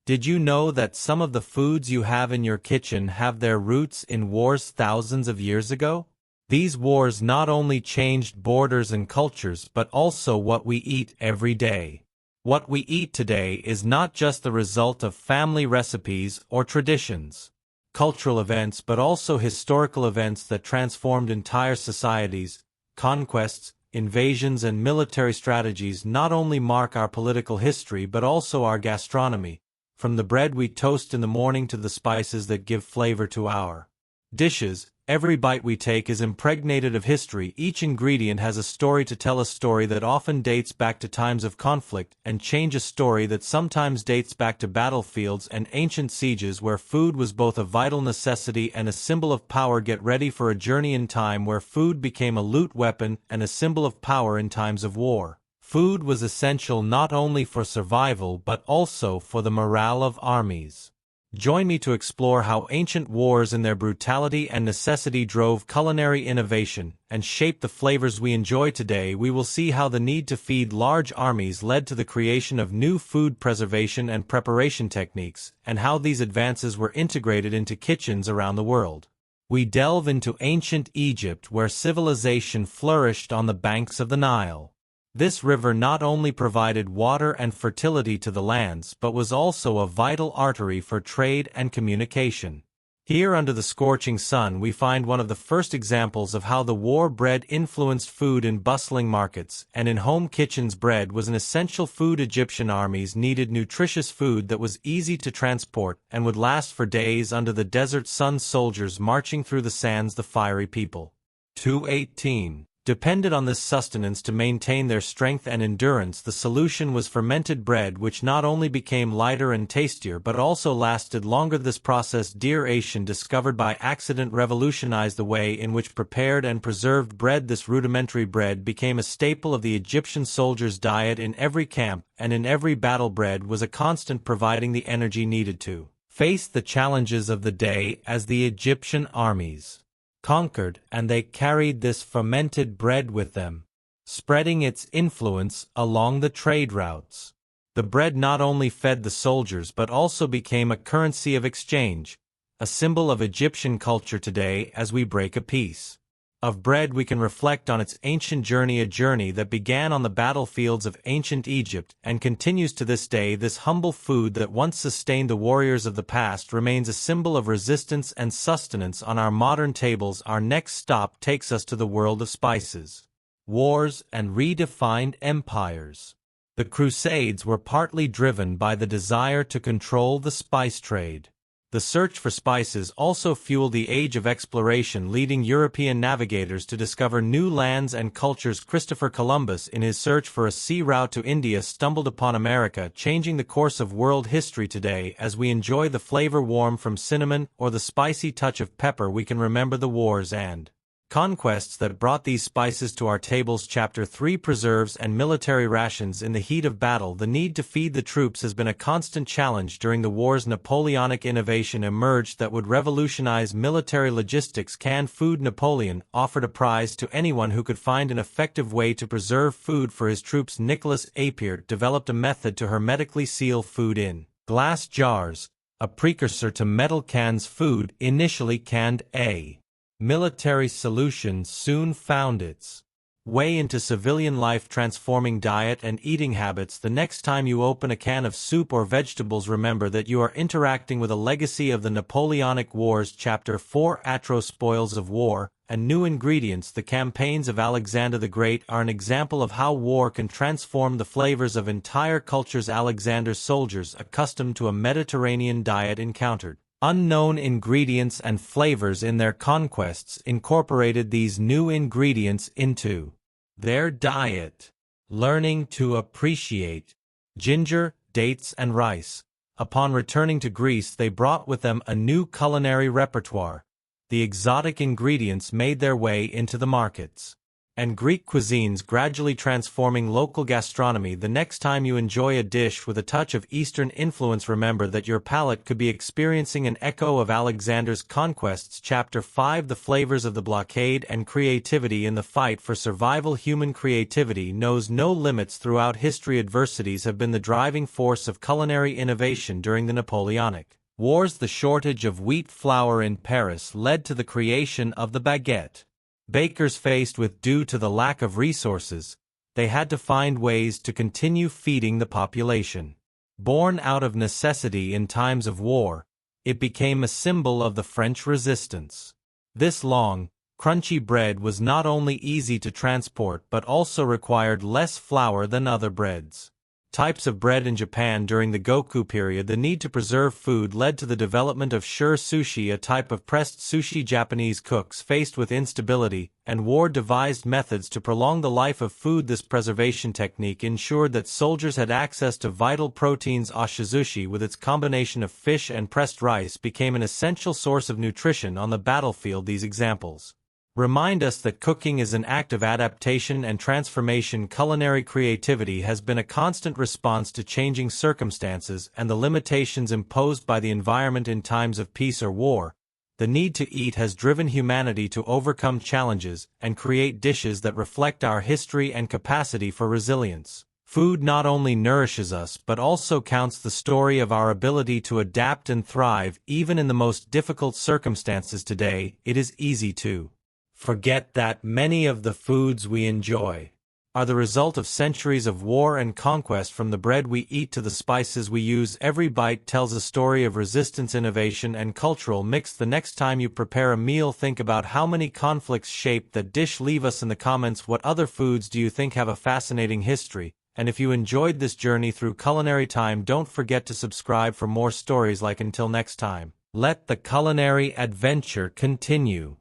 Did you know that some of the foods you have in your kitchen have their roots in wars thousands of years ago? These wars not only changed borders and cultures but also what we eat every day. What we eat today is not just the result of family recipes or traditions, cultural events, but also historical events that transformed entire societies. Conquests, invasions, and military strategies not only mark our political history but also our gastronomy, from the bread we toast in the morning to the spices that give flavor to our dishes. Every bite we take is impregnated of history. Each ingredient has a story to tell, a story that often dates back to times of conflict and change, a story that sometimes dates back to battlefields and ancient sieges where food was both a vital necessity and a symbol of power. Get ready for a journey in time where food became a loot weapon and a symbol of power in times of war. Food was essential not only for survival but also for the morale of armies. Join me to explore how ancient wars in their brutality and necessity drove culinary innovation and shaped the flavors we enjoy today. We will see how the need to feed large armies led to the creation of new food preservation and preparation techniques, and how these advances were integrated into kitchens around the world. We delve into ancient Egypt, where civilization flourished on the banks of the Nile. This river not only provided water and fertility to the lands but was also a vital artery for trade and communication. Here under the scorching sun we find one of the first examples of how the war bread influenced food in bustling markets and in home kitchens. Bread was an essential food. Egyptian armies needed nutritious food that was easy to transport and would last for days under the desert sun. Soldiers marching through the sands, the fiery people, 218, depended on this sustenance to maintain their strength and endurance. The solution was fermented bread, which not only became lighter and tastier but also lasted longer. This process, deaeration, discovered by accident, revolutionized the way in which prepared and preserved bread. This rudimentary bread became a staple of the Egyptian soldiers' diet. In every camp and in every battle, bread was a constant, providing the energy needed to face the challenges of the day. As the Egyptian armies conquered, and they carried this fermented bread with them, spreading its influence along the trade routes. The bread not only fed the soldiers but also became a currency of exchange, a symbol of Egyptian culture. Today, as we break a piece of bread, we can reflect on its ancient journey, a journey that began on the battlefields of ancient Egypt and continues to this day. This humble food that once sustained the warriors of the past remains a symbol of resistance and sustenance on our modern tables. Our next stop takes us to the world of spices, wars, and redefined empires. The Crusades were partly driven by the desire to control the spice trade. The search for spices also fueled the age of exploration, leading European navigators to discover new lands and cultures. Christopher Columbus, in his search for a sea route to India, stumbled upon America, changing the course of world history. Today, as we enjoy the flavor warm from cinnamon or the spicy touch of pepper, we can remember the wars and conquests that brought these spices to our tables. Chapter 3: Preserves and Military Rations. In the heat of battle, the need to feed the troops has been a constant challenge. During the wars, Napoleonic innovation emerged that would revolutionize military logistics. Canned food. Napoleon offered a prize to anyone who could find an effective way to preserve food for his troops. Nicholas Apier developed a method to hermetically seal food in glass jars, a precursor to metal cans. Food, initially canned a military solution, soon found its way into civilian life, transforming diet and eating habits. The next time you open a can of soup or vegetables, remember that you are interacting with a legacy of the Napoleonic Wars. Chapter 4: Atro Spoils of War and New Ingredients. The campaigns of Alexander the Great are an example of how war can transform the flavors of entire cultures. Alexander's soldiers, accustomed to a Mediterranean diet, encountered unknown ingredients and flavors in their conquests, incorporated these new ingredients into their diet, learning to appreciate ginger, dates, and rice. Upon returning to Greece, they brought with them a new culinary repertoire. The exotic ingredients made their way into the markets, and Greek cuisines gradually transforming local gastronomy. The next time you enjoy a dish with a touch of Eastern influence, remember that your palate could be experiencing an echo of Alexander's Conquests. Chapter 5: The Flavors of the Blockade and Creativity in the Fight for Survival. Human creativity knows no limits throughout history. Adversities have been the driving force of culinary innovation during the Napoleonic Wars. The shortage of wheat flour in Paris led to the creation of the baguette. Bakers faced with due to the lack of resources, they had to find ways to continue feeding the population. Born out of necessity in times of war, it became a symbol of the French resistance. This long, crunchy bread was not only easy to transport but also required less flour than other breads. Types of bread in Japan. During the Goku period, the need to preserve food led to the development of sure sushi, a type of pressed sushi. Japanese cooks faced with instability and war devised methods to prolong the life of food. This preservation technique ensured that soldiers had access to vital proteins. Oshizushi, with its combination of fish and pressed rice, became an essential source of nutrition on the battlefield. These examples remind us that cooking is an act of adaptation and transformation. Culinary creativity has been a constant response to changing circumstances and the limitations imposed by the environment. In times of peace or war, the need to eat has driven humanity to overcome challenges and create dishes that reflect our history and capacity for resilience. Food not only nourishes us but also counts the story of our ability to adapt and thrive even in the most difficult circumstances. Today, it is easy to forget that many of the foods we enjoy are the result of centuries of war and conquest. From the bread we eat to the spices we use, every bite tells a story of resistance, innovation, and cultural mix. The next time you prepare a meal, think about how many conflicts shaped that dish. Leave us in the comments what other foods do you think have a fascinating history, and if you enjoyed this journey through culinary time, don't forget to subscribe for more stories like. Until next time, let the culinary adventure continue.